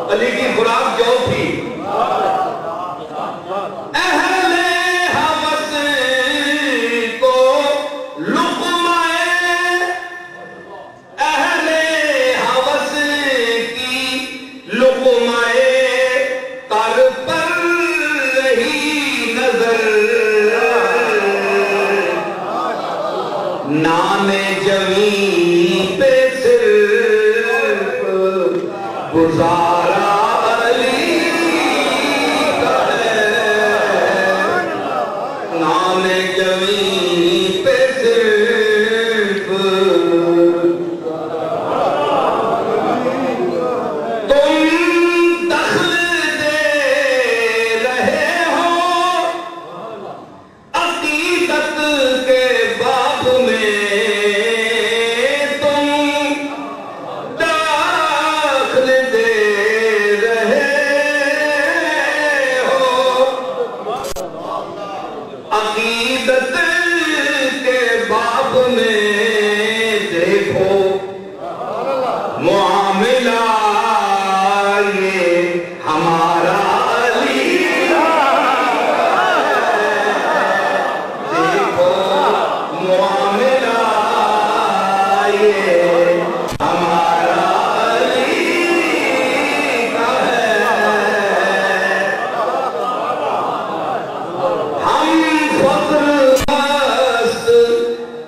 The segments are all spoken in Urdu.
علی کی خوراک جو تھی اہل حوث کو لقمائے اہل حوث کی لقمائے کر پر رہی نظر نام جمی پہ صرف گزارا علی کا ہے نام جمی پہ صرف تم دخل دے رہے ہو عقیدت کے باب میں عقیدت کے باب میں دیکھو معاملہ یہ ہمارا علی دیکھو معاملہ یہ ہمارا علی کا ہے ہم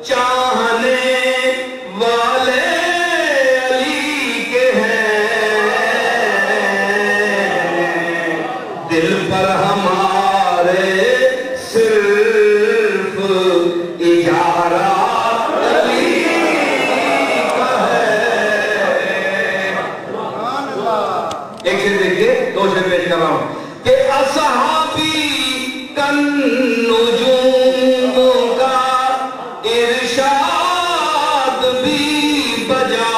چاہنے والے علی کے ہیں دل پر ہمارے صرف اجارہ علی کا ہے ایک شعر دیکھئے دو شعر پیش کر رہا ہوں کہ اصحابی کن نجوم کا ارشاد بھی بجا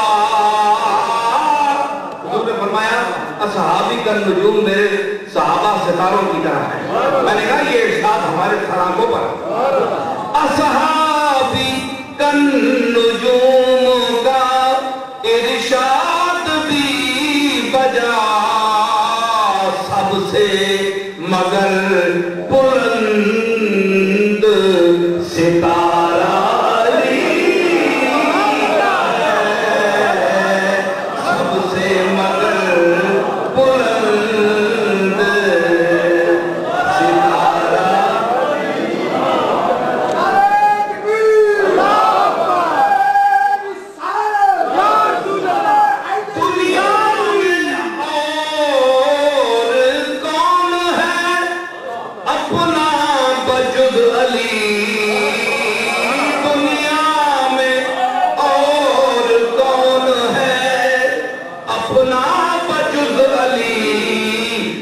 حضور نے فرمایا اصحابی کا نجوم میرے صحابہ ستاروں کی طرح ہے میں نے کہا یہ ارشاد ہمارے سرانگوں پر اصحابی کا نجوم کا ارشاد بھی بجا سب سے مگر بلند ستارہ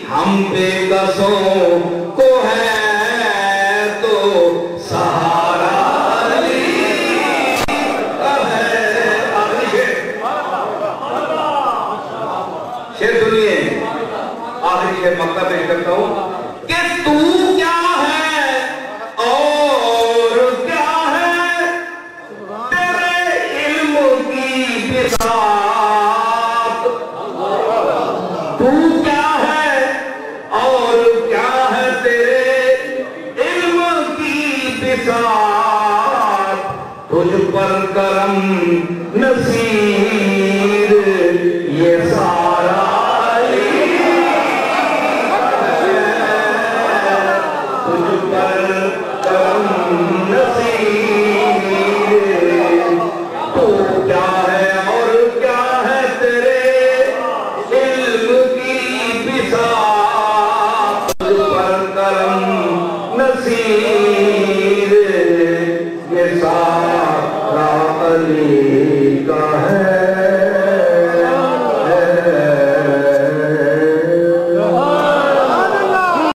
ہم بے قصوں کو ہے تو سہارا علی کا ہے آخری شعر سنیے آخری شعر مکہ پیش کرتا ہوں کہ تو کیا ہے اور کیا ہے تیرے علم کی بساط تو کیا ہے اور کیا ہے تیرے علم کی بساط تجھ پر کرم نصیر یہ سارا علی تجھ پر کرم نصیر تو کیا ہے اور کیا ہے تیرے علم کی بساط تجھ پر کرم نصیر یہ سارا علی کا ہے